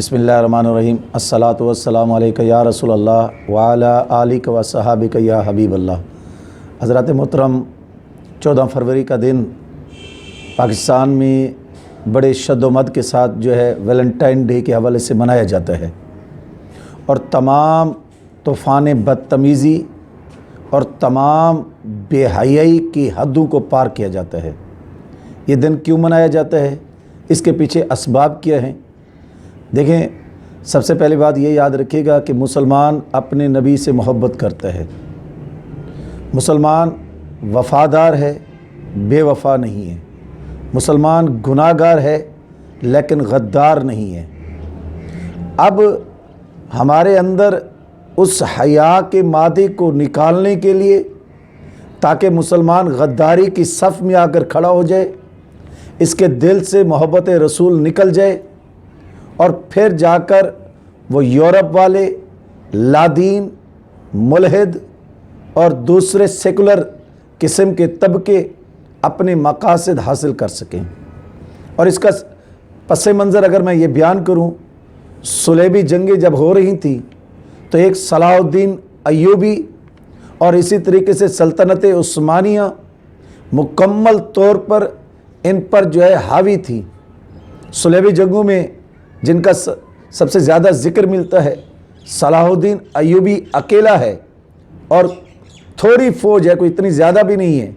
बिस्मिल्लाहिर्रहमानिर्रहीम अस्सलातु वस्सलामु अलैका या रसूल अल्लाह व अला आलिका व सहाबिका या हबीब अल्लाह। हज़रत मोहतरम 14 फरवरी का दिन पाकिस्तान में बड़े शद्दोमद के साथ जो है वैलेंटाइन डे के हवाले से मनाया जाता है और तमाम तूफ़ान बदतमीज़ी और तमाम बेहयाई की हदों को पार किया जाता है। ये दिन क्यों मनाया जाता है, इसके पीछे असबाब क्या हैं? देखें, सबसे पहली बात ये याद रखिएगा कि मुसलमान अपने नबी से मोहब्बत करता है। मुसलमान वफ़ादार है, बेवफा नहीं है। मुसलमान गुनाहगार है लेकिन गद्दार नहीं है। अब हमारे अंदर उस हया के मादे को निकालने के लिए, ताकि मुसलमान गद्दारी की सफ़ में आकर खड़ा हो जाए, इसके दिल से मोहब्बत रसूल निकल जाए और फिर जाकर वो यूरोप वाले लादीन, मुल्हिद और दूसरे सेकुलर किस्म के तबके अपने मकासद हासिल कर सकें। और इसका पस मंज़र अगर मैं ये बयान करूं, सुलेबी जंगें जब हो रही थी तो एक सलाहुद्दीन अय्यूबी और इसी तरीके से सल्तनत उस्मानिया मुकम्मल तौर पर इन पर जो है हावी थी। सुलेबी जंगों में जिनका सबसे ज़्यादा ज़िक्र मिलता है, सलाहुद्दीन अय्यूबी अकेला है और थोड़ी फ़ौज है, कोई इतनी ज़्यादा भी नहीं है।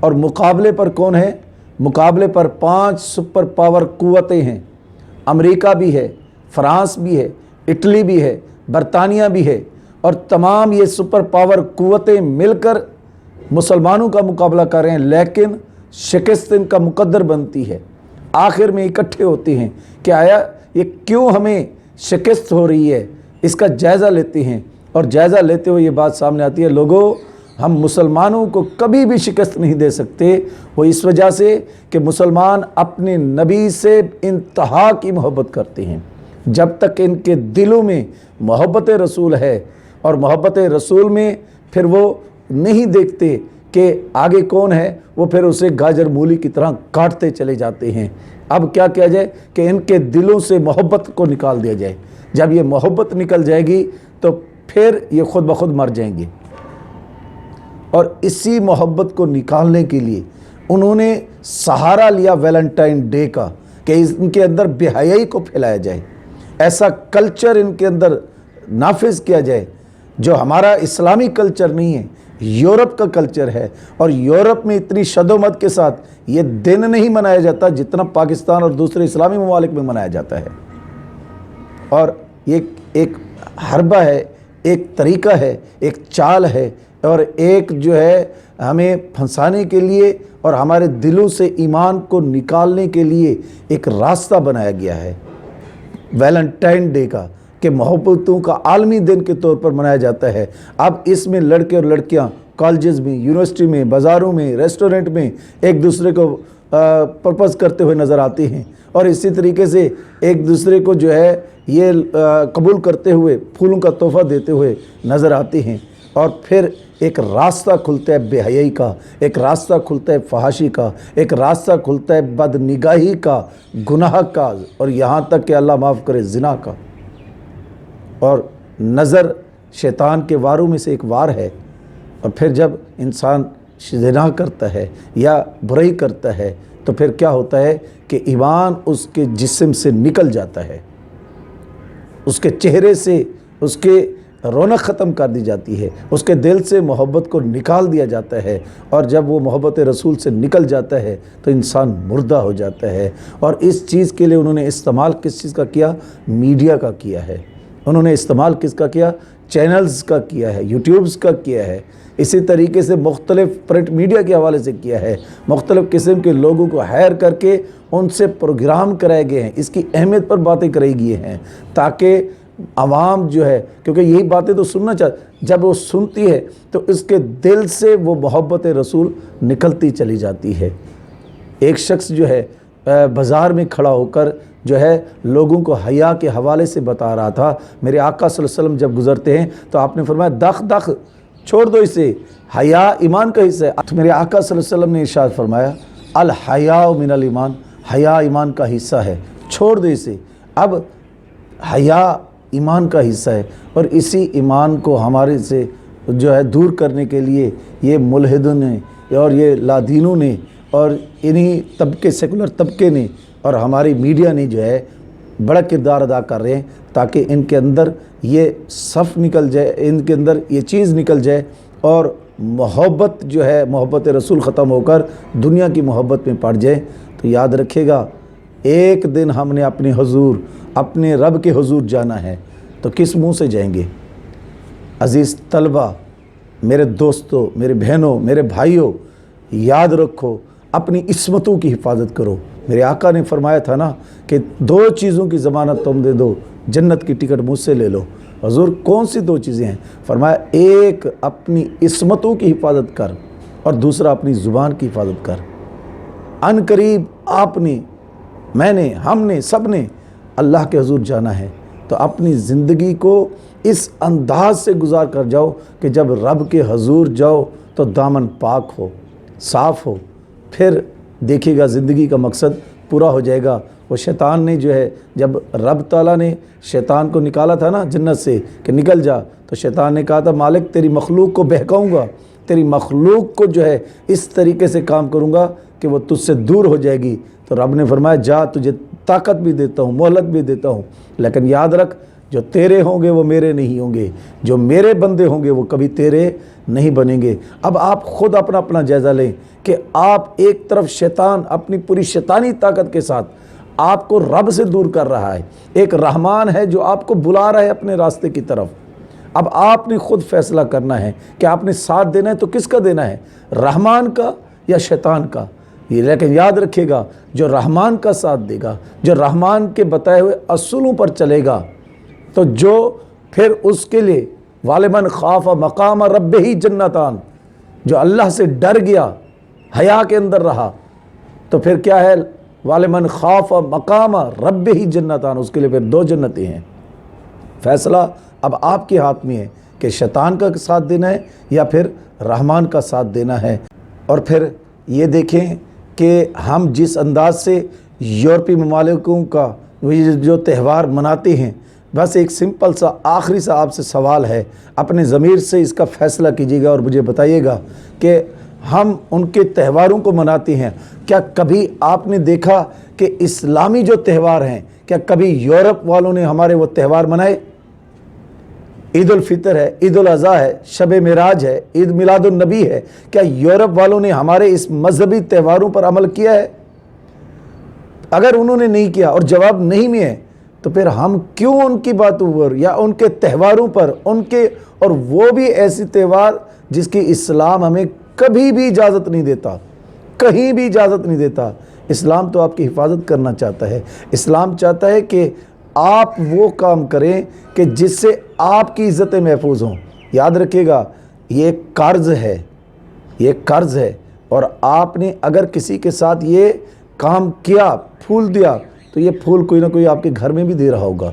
और मुकाबले पर कौन है? मुकाबले पर 5 सुपर पावर क़ुव्वतें हैं। अमेरिका भी है, फ़्रांस भी है, इटली भी है, बरतानिया भी है और तमाम ये सुपर पावर क़ुव्वतें मिलकर मुसलमानों का मुकाबला कर रहे हैं, लेकिन शिकस्त इनका मुकद्दर बनती है। आखिर में इकट्ठे होते हैं कि आया ये क्यों हमें शिकस्त हो रही है, इसका जायज़ा लेते हैं। और जायज़ा लेते हुए ये बात सामने आती है, लोगों, हम मुसलमानों को कभी भी शिकस्त नहीं दे सकते। वो इस वजह से कि मुसलमान अपने नबी से इंतहा की मोहब्बत करते हैं। जब तक इनके दिलों में मोहब्बत रसूल है और मोहब्बत रसूल में फिर वो नहीं देखते कि आगे कौन है, वो फिर उसे गाजर मूली की तरह काटते चले जाते हैं। अब क्या किया जाए कि इनके दिलों से मोहब्बत को निकाल दिया जाए। जब ये मोहब्बत निकल जाएगी तो फिर ये खुद ब खुद मर जाएंगे। और इसी मोहब्बत को निकालने के लिए उन्होंने सहारा लिया वैलेंटाइन डे का कि इनके अंदर बेहयाई को फैलाया जाए, ऐसा कल्चर इनके अंदर नाफिज किया जाए जो हमारा इस्लामी कल्चर नहीं है, यूरोप का कल्चर है। और यूरोप में इतनी शदोमत के साथ ये दिन नहीं मनाया जाता जितना पाकिस्तान और दूसरे इस्लामी ममालिक में मनाया जाता है। और ये एक हरबा है, एक तरीका है, एक चाल है और एक जो है हमें फंसाने के लिए और हमारे दिलों से ईमान को निकालने के लिए एक रास्ता बनाया गया है वैलेंटाइन डे का, कि मोहब्बतों का आलमी दिन के तौर पर मनाया जाता है। अब इसमें लड़के और लड़कियां कॉलेजेस में, यूनिवर्सिटी में, बाज़ारों में, रेस्टोरेंट में एक दूसरे को प्रपोज करते हुए नज़र आते हैं और इसी तरीके से एक दूसरे को जो है ये कबूल करते हुए फूलों का तोहफ़ा देते हुए नज़र आते हैं। और फिर एक रास्ता खुलता है बेहयाई का, एक रास्ता खुलता है फहाशी का, एक रास्ता खुलता है बदनिगाही का, गुनाह का और यहाँ तक कि अल्लाह माफ़ करे ज़िना का। और नज़र शैतान के वारों में से एक वार है। और फिर जब इंसान ज़िना करता है या बुराई करता है तो फिर क्या होता है कि ईमान उसके जिस्म से निकल जाता है, उसके चेहरे से उसके रौनक ख़त्म कर दी जाती है, उसके दिल से मोहब्बत को निकाल दिया जाता है। और जब वो मोहब्बत रसूल से निकल जाता है तो इंसान मुर्दा हो जाता है। और इस चीज़ के लिए उन्होंने इस्तेमाल किस चीज़ का किया? मीडिया का किया है। उन्होंने इस्तेमाल किसका किया? चैनल्स का किया है, यूट्यूब्स का किया है, इसी तरीके से मुख्तलिफ़ प्रिंट मीडिया के हवाले से किया है। मुख्तलिफ़ किस्म के लोगों को हायर करके उनसे प्रोग्राम कराए गए हैं, इसकी अहमियत पर बातें कराई गई हैं ताकि आवाम जो है, क्योंकि यही बातें तो सुनना चाहती, जब वो सुनती है तो इसके दिल से वो मोहब्बत रसूल निकलती चली जाती है। एक शख्स जो है बाज़ार में खड़ा होकर जो है लोगों को हया के हवाले से बता रहा था। मेरे आका सल्लल्लाहु अलैहि वसल्लम जब गुज़रते हैं तो आपने फरमाया दख दख, छोड़ दो इसे, हया ईमान का हिस्सा है। तो मेरे आका सल्लल्लाहु अलैहि वसल्लम ने इरशाद फरमाया अल हया मिनल ईमान, हया ईमान का हिस्सा है, छोड़ दो इसे। अब حیا ایمان کا حصہ ہے، اور اسی ایمان کو ہمارے سے جو ہے دور کرنے کے لیے یہ ملحدوں نے اور یہ لادینوں نے اور انہی طبقے سیکولر طبقے نے اور ہماری میڈیا نے جو ہے بڑا کردار ادا کر رہے ہیں، تاکہ ان کے اندر یہ صف نکل جائے، ان کے اندر یہ چیز نکل جائے، اور محبت جو ہے محبت رسول ختم ہو کر دنیا کی محبت میں پڑ جائے۔ تو یاد رکھے گا، ایک دن ہم نے اپنے حضور، اپنے رب کے حضور جانا ہے، تو کس منہ سے جائیں گے؟ عزیز طلبہ، میرے دوستوں، میرے بہنوں، میرے بھائیوں، یاد رکھو اپنی عصمتوں کی حفاظت کرو۔ میرے آقا نے فرمایا تھا نا کہ 2 چیزوں کی ضمانت تم دے دو، جنت کی ٹکٹ مجھ سے لے لو۔ حضور کون سی 2 چیزیں ہیں؟ فرمایا ایک اپنی عصمتوں کی حفاظت کر، اور دوسرا اپنی زبان کی حفاظت کر۔ ان قریب آپ نے، میں نے، ہم نے، سب نے اللہ کے حضور جانا ہے، تو اپنی زندگی کو اس انداز سے گزار کر جاؤ کہ جب رب کے حضور جاؤ تو دامن پاک ہو، صاف ہو، پھر دیکھیے گا زندگی کا مقصد پورا ہو جائے گا۔ وہ شیطان نے جو ہے، جب رب تعالیٰ نے شیطان کو نکالا تھا نا جنت سے کہ نکل جا، تو شیطان نے کہا تھا مالک تیری مخلوق کو بہکاؤں گا، تیری مخلوق کو جو ہے اس طریقے سے کام کروں گا کہ وہ تجھ سے دور ہو جائے گی۔ تو رب نے فرمایا جا، تجھے طاقت بھی دیتا ہوں، مہلت بھی دیتا ہوں، لیکن یاد رکھ جو تیرے ہوں گے وہ میرے نہیں ہوں گے، جو میرے بندے ہوں گے وہ کبھی تیرے نہیں بنیں گے۔ اب آپ خود اپنا جائزہ لیں کہ آپ ایک طرف شیطان اپنی پوری شیطانی طاقت کے ساتھ آپ کو رب سے دور کر رہا ہے، ایک رحمان ہے جو آپ کو بلا رہا ہے اپنے راستے کی طرف۔ اب آپ نے خود فیصلہ کرنا ہے کہ آپ نے ساتھ دینا ہے تو کس کا دینا ہے، رحمان کا یا شیطان کا؟ لیکن یاد رکھے گا جو رحمان کا ساتھ دے گا، جو رحمان کے بتائے ہوئے اصولوں پر چلے گا، تو جو پھر اس کے لیے وَلِمَنْ خَافَ مَقَامَ رَبِّهِ جنتان، جو اللہ سے ڈر گیا، حیا کے اندر رہا، تو پھر کیا ہے، وَلِمَنْ خَافَ مَقَامَ رَبِّهِ جنتان، اس کے لیے پھر 2 جنتیں ہیں۔ فیصلہ اب آپ کے ہاتھ میں ہے کہ شیطان کا ساتھ دینا ہے یا پھر رحمان کا ساتھ دینا ہے۔ اور پھر یہ دیکھیں کہ ہم جس انداز سے یورپی ممالکوں کا جو تہوار مناتے ہیں، بس ایک سمپل سا آخری سا آپ سے سوال ہے، اپنے ضمیر سے اس کا فیصلہ کیجیے گا اور مجھے بتائیے گا کہ ہم ان کے تہواروں کو مناتے ہیں، کیا کبھی آپ نے دیکھا کہ اسلامی جو تہوار ہیں، کیا کبھی یورپ والوں نے ہمارے وہ تہوار منائے؟ عید الفطر ہے، عید الاضحیٰ ہے، شب معراج ہے، عید میلاد النبی ہے، کیا یورپ والوں نے ہمارے اس مذہبی تہواروں پر عمل کیا ہے؟ اگر انہوں نے نہیں کیا اور جواب نہیں میں ہے، تو پھر ہم کیوں ان کی باتوں پر یا ان کے تہواروں پر اور وہ بھی ایسی تہوار جس کی اسلام ہمیں کبھی بھی اجازت نہیں دیتا، کہیں بھی اجازت نہیں دیتا۔ اسلام تو آپ کی حفاظت کرنا چاہتا ہے، اسلام چاہتا ہے کہ آپ وہ کام کریں کہ جس سے آپ کی عزتیں محفوظ ہوں۔ یاد رکھیے گا یہ قرض ہے، یہ قرض ہے، اور آپ نے اگر کسی کے ساتھ یہ کام کیا، پھول دیا، تو یہ پھول کوئی نہ کوئی آپ کے گھر میں بھی دے رہا ہوگا۔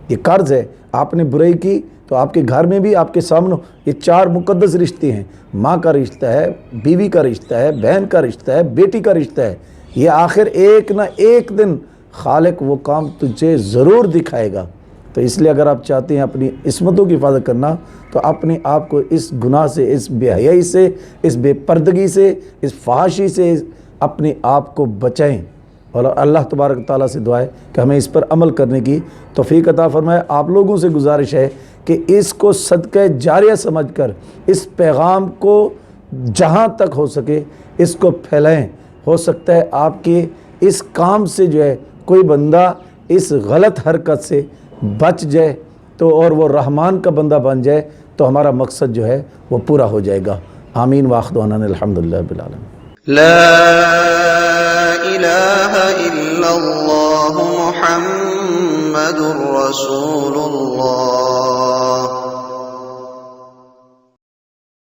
یہ قرض ہے، آپ نے برائی کی تو آپ کے گھر میں بھی، آپ کے سامنے، یہ 4 مقدس رشتے ہیں، ماں کا رشتہ ہے، بیوی کا رشتہ ہے، بہن کا رشتہ ہے، بیٹی کا رشتہ ہے۔ یہ آخر ایک نہ ایک دن خالق وہ کام تجھے ضرور دکھائے گا۔ تو اس لیے اگر آپ چاہتے ہیں اپنی عصمتوں کی حفاظت کرنا، تو اپنے آپ کو اس گناہ سے، اس بے حیائی سے، اس بے پردگی سے، اس فحاشی سے اپنے آپ کو بچائیں، اور اللہ تبارک تعالیٰ سے دعا ہے کہ ہمیں اس پر عمل کرنے کی توفیق عطا فرمائے۔ آپ لوگوں سے گزارش ہے کہ اس کو صدقہ جاریہ سمجھ کر اس پیغام کو جہاں تک ہو سکے اس کو پھیلائیں۔ ہو سکتا ہے آپ کے اس کام سے جو ہے کوئی بندہ اس غلط حرکت سے بچ جائے، تو اور وہ رحمان کا بندہ بن جائے، تو ہمارا مقصد جو ہے وہ پورا ہو جائے گا۔ آمین واخر دعوانا الحمدللہ رب العالمین۔ لا إله إلا الله محمد رسول الله